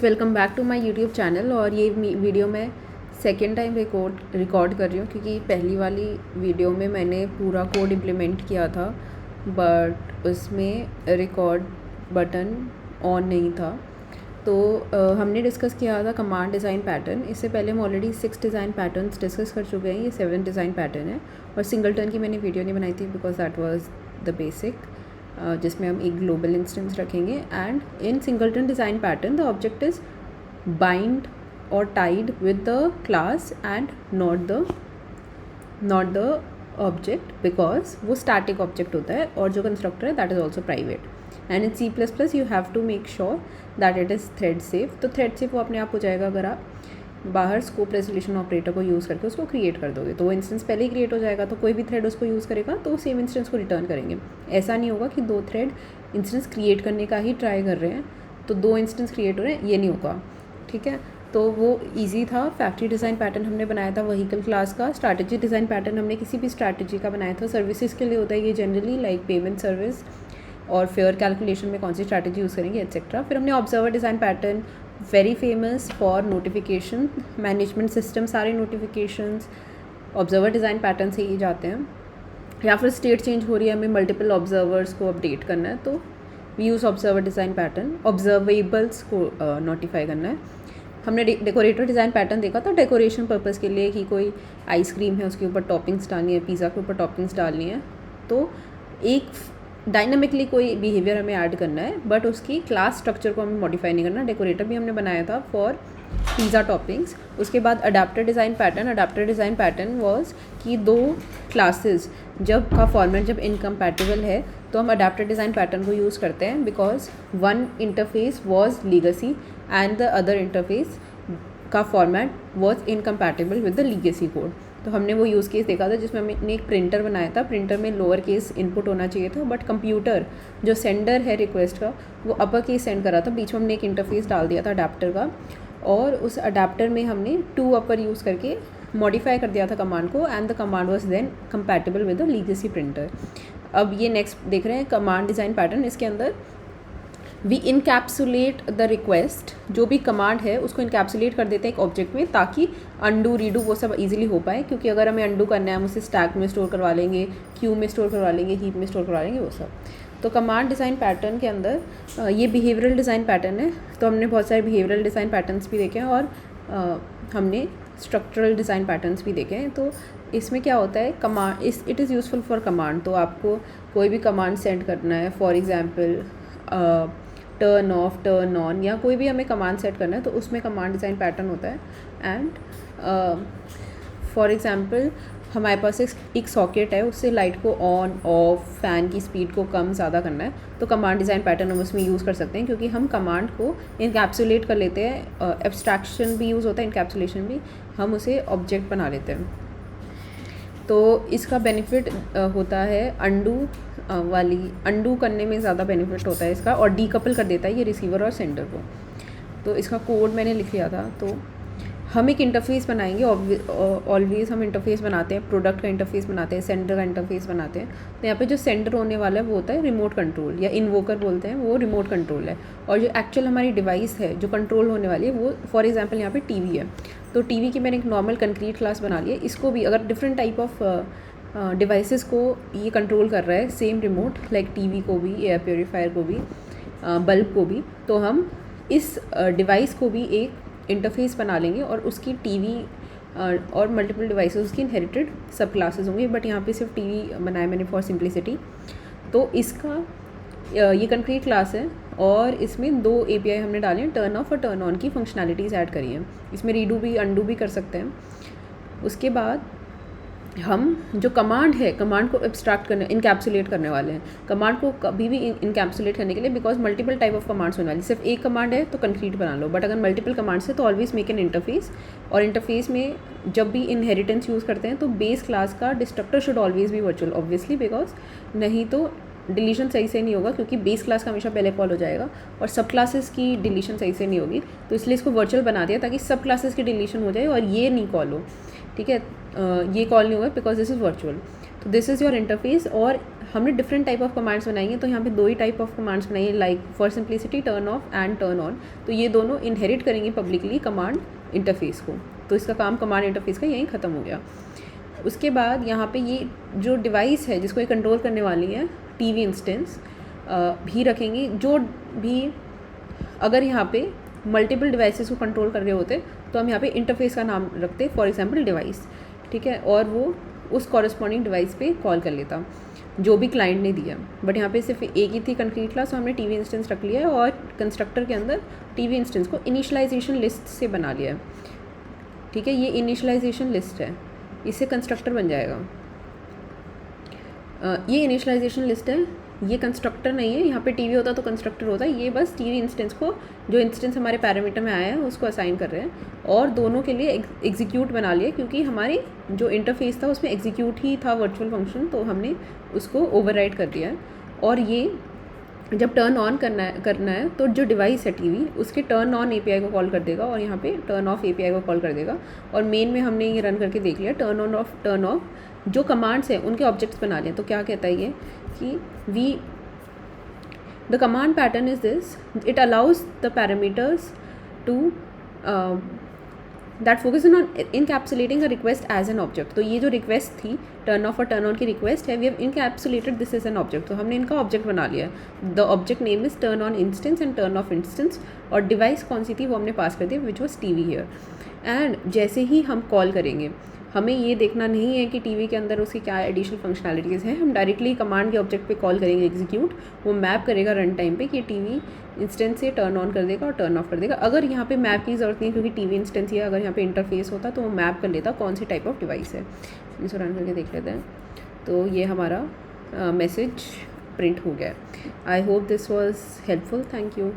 Welcome back to my YouTube channel. और ये video मैं सेकेंड टाइम रिकॉर्ड कर रही हूँ क्योंकि पहली वाली वीडियो में मैंने पूरा कोड इम्प्लीमेंट किया था बट उसमें रिकॉर्ड बटन ऑन नहीं था। तो हमने डिस्कस किया था कमांड डिज़ाइन पैटर्न। इससे पहले हम ऑलरेडी 6 डिज़ाइन पैटर्न्स डिस्कस कर चुके हैं। ये 7 डिज़ाइन पैटर्न है और सिंगलटन की मैंने वीडियो नहीं बनाई थी because that was the basic, जिसमें हम एक ग्लोबल इंस्टेंस रखेंगे। And in singleton design pattern the object is bind और tied with the class and not the object because वो स्टैटिक ऑब्जेक्ट होता है और जो कंस्ट्रक्टर है that is also private. And in C++ you have to make sure that it is thread safe. तो thread safe वो अपने आप हो जाएगा अगर आप बाहर स्कोप रेजोल्यूशन ऑपरेटर को यूज़ करके उसको क्रिएट कर दोगे। तो वो इंस्टेंस पहले ही क्रिएट हो जाएगा, तो कोई भी थ्रेड उसको यूज़ करेगा तो सेम इंस्टेंस को रिटर्न करेंगे। ऐसा नहीं होगा कि 2 थ्रेड इंस्टेंस क्रिएट करने का ही ट्राई कर रहे हैं तो 2 इंस्टेंस क्रिएट हो रहे हैं, ये नहीं होगा। ठीक है, तो वो ईजी था। फैक्ट्री डिज़ाइन पैटर्न हमने बनाया था व्हीकल क्लास का। स्ट्रैटेजी डिज़ाइन पैटर्न हमने किसी भी स्ट्रैटेजी का बनाया था। सर्विसेज के लिए होता है ये जनरली, लाइक पेमेंट सर्विस और फेयर कैलकुलेशन में कौन सी स्ट्रैटेजी यूज़ करेंगे एक्सेट्रा। फिर हमने observer design pattern, very famous for notification management system, सारे नोटिफिकेशंस ऑब्जर्वर डिज़ाइन पैटर्न से ही जाते हैं। या फिर स्टेट चेंज हो रही है, हमें मल्टीपल ऑब्जर्वर्स को अपडेट करना है तो we use observer design pattern. Observables को नोटिफाई करना है। हमने डेकोरेटर डिज़ाइन पैटर्न देखा था डेकोरेशन पर्पज़ के लिए कि कोई आइसक्रीम है उसके ऊपर टॉपिंग्स डालनी है, पिज़्ज़ा के ऊपर टॉपिंग्स डालनी है, तो एक डायनामिकली कोई बिहेवियर हमें ऐड करना है बट उसकी क्लास स्ट्रक्चर को हमें मॉडिफाई नहीं करना। डेकोरेटर भी हमने बनाया था फॉर पिज़्ज़ा टॉपिंग्स। उसके बाद adapter design pattern. Adapter design pattern was कि 2 क्लासेस जब का फॉर्मेट जब इनकम्पैटिबल है तो हम अडाप्टर डिज़ाइन पैटर्न को यूज़ करते हैं because one interface was legacy and the other interface का format was incompatible with the legacy code. तो हमने वो यूज़ केस देखा था जिसमें हमने एक प्रिंटर बनाया था। प्रिंटर में लोअर केस इनपुट होना चाहिए था बट कंप्यूटर जो सेंडर है रिक्वेस्ट का वो अपर केस सेंड कर रहा था। बीच में हमने एक इंटरफेस डाल दिया था अडाप्टर का और उस अडाप्टर में हमने 2 अपर यूज़ करके मॉडिफाई कर दिया था कमांड को and the command was then compatible with the legacy printer. अब ये नेक्स्ट देख रहे हैं कमांड डिज़ाइन पैटर्न। इसके अंदर वी इनकैप्सुलेट द रिक्वेस्ट, जो भी कमांड है उसको इनकैप्सुलेट कर देते हैं एक ऑब्जेक्ट में ताकि अंडू रीडू वो सब इजीली हो पाए। क्योंकि अगर हमें अंडू करना है हम उसे स्टैक में स्टोर करवा लेंगे, क्यू में स्टोर करवा लेंगे, हीप में स्टोर करवा लेंगे वो सब। तो कमांड डिज़ाइन पैटर्न के अंदर ये बिहेवियरल डिज़ाइन पैटर्न है। तो हमने बहुत सारे बिहेवियरल डिज़ाइन पैटर्न्स भी देखे हैं और हमने स्ट्रक्चरल डिज़ाइन पैटर्न्स भी देखे हैं। तो इसमें क्या होता है, command it is useful for command. तो आपको कोई भी कमांड सेंड करना है, for example turn off, turn on, या कोई भी हमें कमांड सेट करना है तो उसमें कमांड डिज़ाइन पैटर्न होता है। एंड फॉर एग्जांपल हमारे पास एक सॉकेट है, उससे लाइट को ऑन ऑफ, फ़ैन की स्पीड को कम ज़्यादा करना है तो कमांड डिज़ाइन पैटर्न हम उसमें यूज़ कर सकते हैं क्योंकि हम कमांड को इनकैप्सुलेट कर लेते हैं। एब्स्ट्रैक्शन भी यूज़ होता है, इनकैप्सुलेशन भी, हम उसे ऑब्जेक्ट बना लेते हैं। तो इसका बेनिफिट होता है अंडू करने में ज़्यादा बेनिफिट होता है इसका, और डीकपल कर देता है ये रिसीवर और सेंडर को। तो इसका कोड मैंने लिख लिया था। तो हम एक इंटरफेस बनाएंगे, ऑलवेज हम इंटरफेस बनाते हैं, प्रोडक्ट का इंटरफेस बनाते हैं, सेंडर का इंटरफेस बनाते हैं। तो यहाँ पे जो सेंडर होने वाला है वो होता है रिमोट कंट्रोल, या इन्वोकर बोलते हैं, वो रिमोट कंट्रोल है। और जो एक्चुअल हमारी डिवाइस है जो कंट्रोल होने वाली है वो फॉर एग्जांपल यहाँ पे टीवी है। तो टीवी की मैंने एक नॉर्मल कंक्रीट क्लास बना ली है। इसको भी अगर डिफरेंट टाइप ऑफ डिवाइसेस को ये कंट्रोल कर रहा है सेम रिमोट, लाइक टीवी को भी, एयर प्योरीफायर को भी, बल्ब को भी, तो हम इस डिवाइस को भी एक इंटरफेस बना लेंगे और उसकी टीवी और मल्टीपल डिवाइसेस उसकी इनहेरिटेड सब क्लासेस होंगे। बट यहाँ पे सिर्फ टीवी बनाया मैंने फॉर सिंप्लिसिटी। तो इसका ये कंक्रीट क्लास है और इसमें 2 API हमने डाले हैं, टर्न ऑफ और टर्न ऑन की फंक्शनैलिटीज़ ऐड करी हैं। इसमें रीडू भी अंडू भी कर सकते हैं। उसके बाद हम जो कमांड है, कमांड को एब्स्ट्रैक्ट करने, इनकैप्सुलेट करने वाले हैं। कमांड को कभी भी इनकैप्सुलेट करने के लिए, because multiple type of commands होने वाली, सिर्फ एक कमांड है तो कंक्रीट बना लो, बट अगर मल्टीपल कमांड्स है तो ऑलवेज मेक एन इंटरफेस। और इंटरफेस में जब भी इनहेरिटेंस यूज़ करते हैं तो बेस क्लास का डिस्ट्रक्टर शुड ऑलवेज भी वर्चुअल, ऑब्वियसली, बिकॉज नहीं तो डिलीशन सही से नहीं होगा क्योंकि बेस क्लास का हमेशा पहले कॉल हो जाएगा और सब क्लासेस की डिलीशन सही से नहीं होगी। तो इसलिए इसको वर्चुअल बना दिया ताकि सब क्लासेस की डिलीशन हो जाए और ये नहीं कॉल हो। ठीक है, ये कॉल नहीं हुआ बिकॉज दिस इज़ वर्चुअल। तो दिस इज़ योर इंटरफेस। और हमने डिफरेंट टाइप ऑफ कमांड्स बनाई हैं, तो यहाँ पे 2 ही टाइप ऑफ कमांड्स बनाई है, like for simplicity turn off and turn on. तो ये दोनों इनहेरिट करेंगे पब्लिकली कमांड इंटरफेस को। तो इसका काम कमांड इंटरफेस का यहीं ख़त्म हो गया। उसके बाद यहाँ पे ये जो डिवाइस है जिसको ये कंट्रोल करने वाली है, टीवी इंस्टेंस भी रखेंगे। जो भी अगर यहाँ पे मल्टीपल डिवाइसेस को कंट्रोल कर रहे होते तो हम यहाँ पे इंटरफेस का नाम रखते, फॉर एग्जांपल डिवाइस, ठीक है, और वो उस कॉरस्पॉन्डिंग डिवाइस पे कॉल कर लेता जो भी क्लाइंट ने दिया। बट यहाँ पे सिर्फ एक ही थी कंक्रीट क्लास, तो हमने टीवी इंस्टेंस रख लिया है और कंस्ट्रक्टर के अंदर टीवी इंस्टेंस को इनिशियलाइजेशन लिस्ट से बना लिया है, ठीक है। ये इनिशियलाइजेशन लिस्ट है, इससे कंस्ट्रक्टर बन जाएगा। ये इनिशियलाइजेशन लिस्ट है, ये कंस्ट्रक्टर नहीं है। यहाँ पे टीवी होता तो कंस्ट्रक्टर होता, ये बस टीवी इंस्टेंस को, जो इंस्टेंस हमारे पैरामीटर में आया है उसको असाइन कर रहे हैं। और दोनों के लिए एग्जीक्यूट बना लिया, क्योंकि हमारी जो इंटरफेस था उसमें एग्जीक्यूट ही था वर्चुअल फंक्शन, तो हमने उसको ओवरराइड कर दिया है। और ये जब टर्न ऑन करना है तो जो डिवाइस है टीवी, उसके टर्न ऑन एपीआई को कॉल कर देगा और यहाँ पे टर्न ऑफ एपीआई को कॉल कर देगा। और मेन में हमने ये रन करके देख लिया, टर्न ऑफ जो कमांड्स हैं उनके ऑब्जेक्ट्स बना लिए। तो क्या कहता है ये कि the command pattern is this: it allows the parameters to that focus on encapsulating a request as an object। तो ये जो रिक्वेस्ट थी टर्न ऑफ और टर्न ऑन की रिक्वेस्ट है, we have encapsulated this is an object. तो हमने इनका ऑब्जेक्ट बना लिया है। The object name is turn on instance and turn off instance, और डिवाइस कौन सी थी वो हमने पास कर दी, which was TV here. And जैसे ही हम कॉल करेंगे, हमें ये देखना नहीं है कि टीवी के अंदर उसकी क्या एडिशनल फंक्शनैलिटीज़ हैं, हम डायरेक्टली कमांड के ऑब्जेक्ट पे कॉल करेंगे एग्जीक्यूट, वो मैप करेगा रन टाइम पे कि टीवी इंस्टेंस से टर्न ऑन कर देगा और टर्न ऑफ कर देगा। अगर यहाँ पे मैप की ज़रूरत नहीं है क्योंकि टीवी इंस्टेंस ही है, अगर यहाँ पे इंटरफेस होता तो वो मैप कर लेता कौन सी टाइप ऑफ डिवाइस है। इसको रन करके देख लेते हैं। तो ये हमारा मैसेज प्रिंट हो गया है। I hope this was helpful. Thank you.